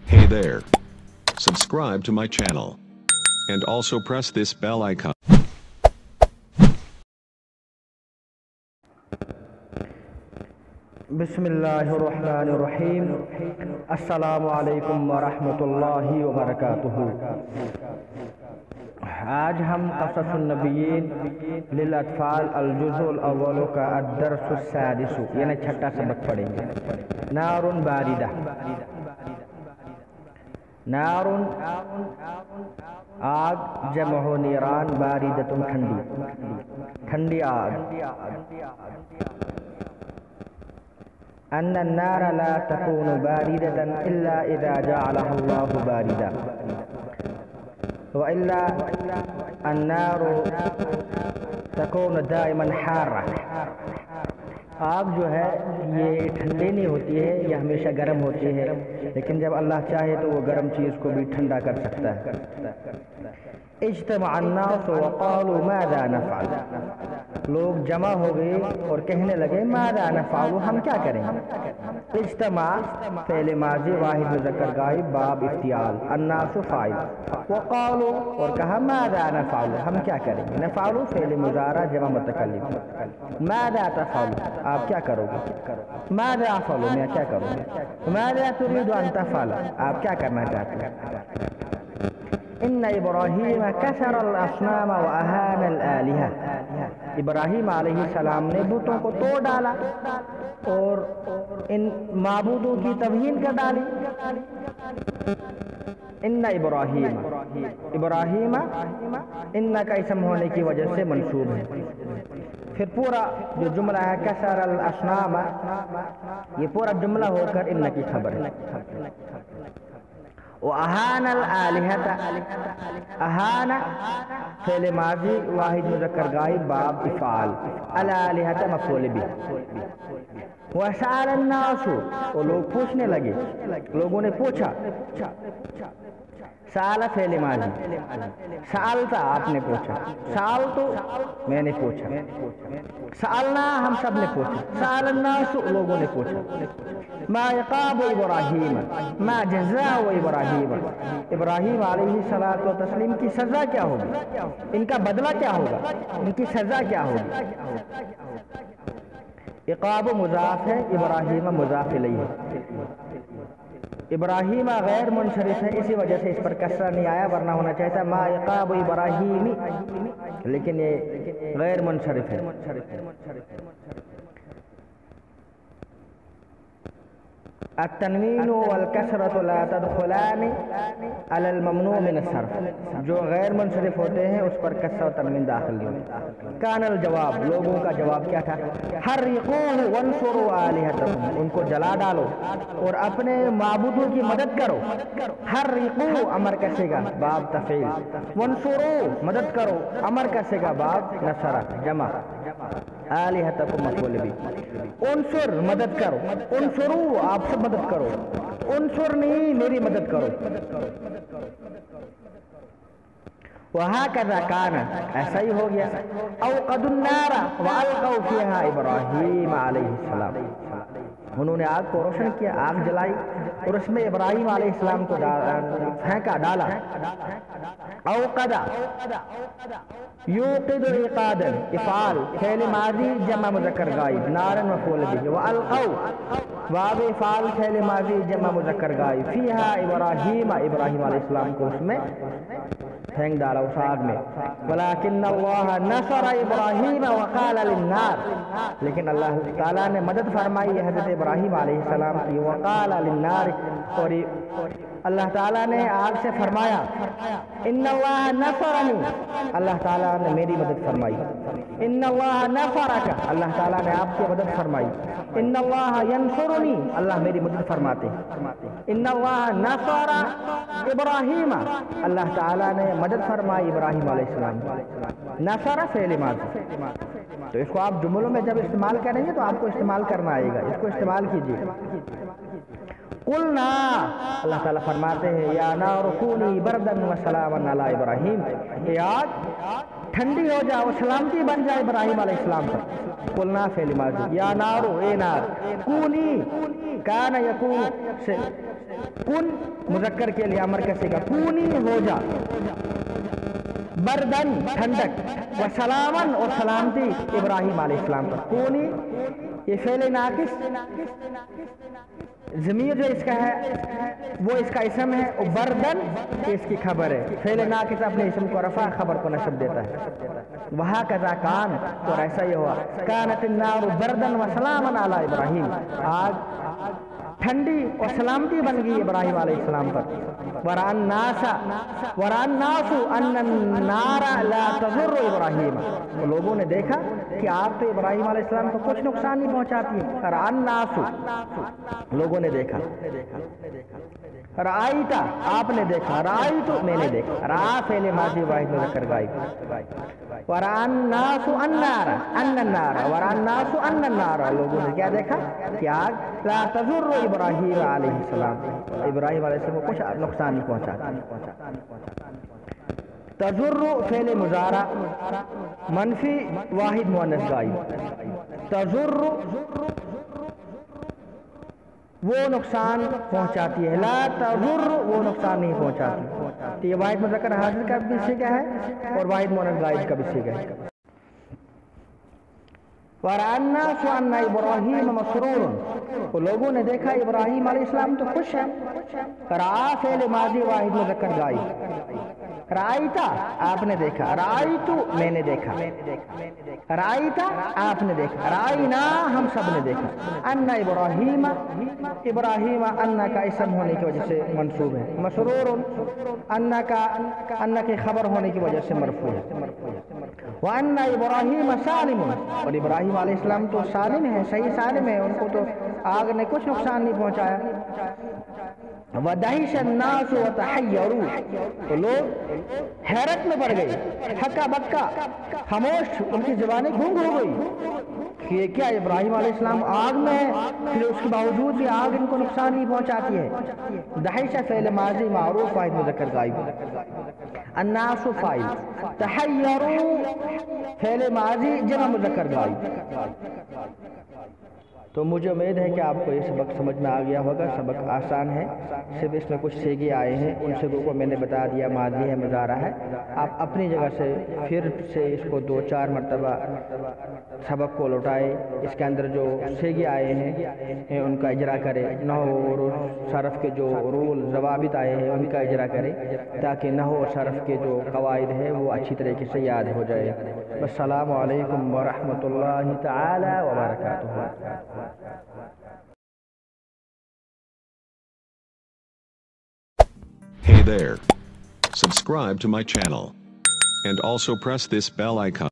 Hey there. Subscribe to my channel. And also press this bell icon. बिस्मिल्लाहिर्रहमानिर्रहीम अस्सलामु अलैकुम वरहमतुल्लाहि वबरकातुहू। आज हम क़ससुन नबिय्यीन लिल अत्फ़ाल अल जुज़ुल अव्वल का अद-दर्सुस सादिसु यानी छठा सबक पढ़ेंगे। नारुन बारिदा। नारुन आग, जमा हो नीरान, बारिदतुन ठंडी, ठंडी आग। अन्न नारा ला तकूनु बारिदतन इल्ला इज़ा जअलहा अल्लाहु बारिदा व इल्ला अन्नारु तकूनु दाइमन हारा। आग जो है ये ठंडी नहीं होती है, ये हमेशा गर्म होती है, लेकिन जब अल्लाह चाहे तो वो गर्म चीज़ को भी ठंडा कर सकता है। इज्तमअ अन्नास व क़ालू माज़ा नफ़अल। लोग जमा हो गए और कहने लगे माज़ा नफ़अल, हम क्या करें। इज्तमा फ़ेल माज़ी वाहिद मुज़क्कर गायब बाब इफ्तियाल, अन्नासु फ़ाइल, व क़ालू और कहा माज़ा नफ़अल, हम क्या करेंगे। नफ़अल फ़ेल मुज़ारा जमा मुतकल्लिम। माज़ा तफ़अल, आप क्या करोगे। माज़ा अफ़अल, मैं क्या करूँगा। माज़ा तुरीदु अन तफ़अल, आप क्या करना चाहते हैं। इन्ना इब्राहीम कसरल असनाम व अहानल आलिहा। इब्राहीम अलैहिस्सलाम ने बुतों को तोड़ डाला और इन माबूदों की तवहीन कर डाली। इन्ना इब्राहीम, इब्राहीम इन्ना का इसम होने की वजह से मंसूब है। फिर पूरा जो जुमला है कसरल असनाम, ये पूरा जुमला होकर इन्ना की खबर है। अहानल आलिहता, अहाना फ़ेल माज़ी वाहिद मुज़क्कर गायब बाब इफ़ाल, अल आलिहता मफ़ऊल बिह। वसअल अन्नासु, और लोग पूछने लगे, लोगों ने पूछा। साल फ़ेल माज़ी, साल था आपने पूछा, साल तो मैंने पूछा, सालना हम सब ने पूछा, साल अन्नासु लोगों ने पूछा। मा इक़ाब इब्राहीम, मा जज़ा इब्राहीम, इब्राहीम अलैहिस्सलातु व तस्लीम की सज़ा क्या होगी, इनका बदला क्या होगा, इनकी सज़ा क्या होगी। इक़ाब मुज़ाफ़ है, इब्राहीम मुज़ाफ़ इलैहि है। इब्राहीम गैर मुनसरिफ है, इसी वजह से इस पर कसरा नहीं आया, वरना होना चाहिए था मा इक़ाब इब्राहीमी, लेकिन ये गैर मुनसरिफ है। अत्तनवीनु वल कसरतु ला तदखुलानी अलल ममनू मिन अस्सर्फ। जो गैर मुनसरिफ होते हैं उस पर कसरा और तनवीन दाखिल नहीं होते। कानल जवाब, लोगों का जवाब क्या था। हर्रिक़ूहु वंसुरू आलिहतकुम, उनको जला डालो और अपने माबूदों की मदद करो। हर्रिक़ू अमर कसेगा बाब तफ़ील, वंसुरू मदद करो अमर कसेगा बाब नसरा जमा, आलिहतकुम मफ़ऊल बिह। उनसुर मदद करो, उनसुरू आप सब मदद करो, उनसुर नहीं मेरी मदद करो। वहाकज़ा काना, ऐसा ही हो गया। औक़दुन नारा व अलक़ौ फ़ीहा इब्राहीम अलैहिस्सलाम, उन्होंने आग को रोशन किया, आग जलाई और उसमें इब्राहीम अलैहिस्सलाम को फेंका, डाला। औक़दा यूक़िदु इक़ादन, इफ़ाल फ़ेल माज़ी जमा मुज़क्कर गायब, नारन मफ़ऊल बिह। व अलक़ौ वाव इफ़ाल फ़ेल माज़ी जमा मुज़क्कर गायब, फ़ीहा इब्राहीम, इब्राहीम अलैहिस्सलाम को उसमें फेंक डाला उस आग में। वलाकिन्नल्लाह नसरा इब्राहीम व क़ाल लिन्नार, लेकिन अल्लाह ताला ने मदद फरमाई हज़रत इब्राहीम अलैहिस्सलाम की। व क़ाल लिन्नार, और अल्लाह ताला ने आग से फरमाया इन्नल्लाह नसरनी, अल्लाह ताला ने मेरी मदद फरमाई। इन्नल्लाह नसरका, अल्लाह ताला ने आपकी मदद फरमाई। इन्नल्लाह यंसुरुनी, अल्लाह मेरी मदद फरमाते। इन्नल्लाह नसरा इब्राहीम, अल्लाह ताला ने मदद फरमाई इब्राहीम अलैहिस्सलाम। नसरा फ़ेल माज़ी, तो इसको आप जुमलों में जब इस्तेमाल करेंगे तो आपको इस्तेमाल करना आएगा, इसको इस्तेमाल कीजिए। कुलना, अल्लाह ताला फरमाते हैं या नारु कूनी बरदन व सलामन अला इब्राहीम, ये आग ठंडी हो जाओ, सलामती बन जाए इब्राहीम अलैहिस्सलाम पर। कुलना फ़ेल माज़ी, या नारो ए नार, कूनी काना यकून से کن مذکر کے لیے امر کا صیغہ، کونی ہو جا، بردن ٹھنڈک، و سلامن اور سلامتی ابراہیم علیہ السلام پر۔ کونی یہ فعل ناقص، ضمیر جو اس کا ہے وہ اس کا اسم ہے، اور بردن یہ اس کی خبر ہے۔ فعل ناقص اپنے اسم کو رفع، خبر کو نصب دیتا ہے۔ وہاں کذا کان، اور ایسا یہ ہوا، کانت النار بردن و سلاما علی ابراہیم، آگ ٹھنڈی اور سلامتی بن گئی ابراہیم علیہ السلام پر۔ ورأى الناس ان النار لا تضر ابراہیم، لوگوں نے دیکھا کہ آگ تو ابراہیم علیہ السلام کو کچھ نقصان نہیں پہنچاتی ہے۔ رأى الناس، لوگوں نے دیکھا۔ رأیتا، آپ نے دیکھا۔ رأیتو، میں نے دیکھا۔ رأى فعل ماضی واحد مذکر غائب۔ ورأى الناس النار، ان النار، ورأى الناس ان النار، لوگوں نے کیا دیکھا کہ آگ لا تضر ابراہیم علیہ السلام، ابراہیم علیہ السلام کو کچھ نقصان نہیں پہنچاتی۔ تضر فعل مضارع منفی واحد مؤنث غائب۔ تضر وہ نقصان پہنچاتی ہے، لا تضر وہ نقصان نہیں پہنچاتی۔ تو یہ واحد مذکر حاضر کا بھی صیغہ ہے اور واحد مؤنث غائب کا بھی صیغہ ہے۔ وَرَأَى النَّاسُ أَنَّ إِبْرَاهِيمَ مَسْرُورٌ، وہ لوگوں نے دیکھا ابراہیم علیہ السلام تو خوش ہے۔ رأى فعل ماضی واحد مذکر غائب۔ رأیتا، آپ نے دیکھا۔ رأیتو، میں نے دیکھا۔ رأیتا، آپ نے دیکھا۔ رأینا، ہم سب نے دیکھا۔ ان ابراہیم، ابراہیم ان کا اسم ہونے کی وجہ سے منصوب ہے۔ مسرور، ان کے خبر ہونے کی وجہ سے مرفوع ہے۔ وَأَنَّ إِبْرَاهِيمَ سَالِمٌ، اور ابراہیم علیہ السلام تو سالم ہے، صحیح سالم ہے، ان کو تو آگ نے کچھ نقصان نہیں پہنچایا۔ وَدَهِشَ النَّاسُ وَتَحَيَّرُوا، تو لوگ حیرت میں پڑ گئے، ہکا بکا، خاموش، ان کی زبانیں گونگ ہو گئی کہ یہ کیا ابراہیم علیہ السلام آگ میں ہے، پھر اس کے باوجود بھی آگ ان کو نقصان نہیں پہنچاتی ہے۔ دہشہ فعل ماضی معروف واحد مذکر غائب۔ الناس فاعل، تحیروا فعل ماضی جمع مذکر غائب۔ تو مجھے امید ہے کہ آپ کو یہ سبق سمجھ میں آ گیا ہوگا۔ سبق آسان ہے، صرف اس میں کچھ صیغے آئے ہیں، ان صیغوں کو میں نے بتا دیا، ماضی ہے، مضارع ہے۔ آپ اپنی جگہ سے پھر سے اس کو 2-4 مرتبہ سبق کو لوٹائے، اس کے اندر جو صیغے آئے ہیں ان کا اجرا کرے، نحو اور صرف کے جو رول ضوابط آئے ہیں ان کا اجرا کرے، تاکہ نحو اور صرف کے جو قواعد ہیں وہ اچھی طریقے سے یاد ہو جائے۔ السلام علیکم ورحمۃ اللہ تعالی وبرکاتہ۔ Hey there. Subscribe to my channel. And also press this bell icon.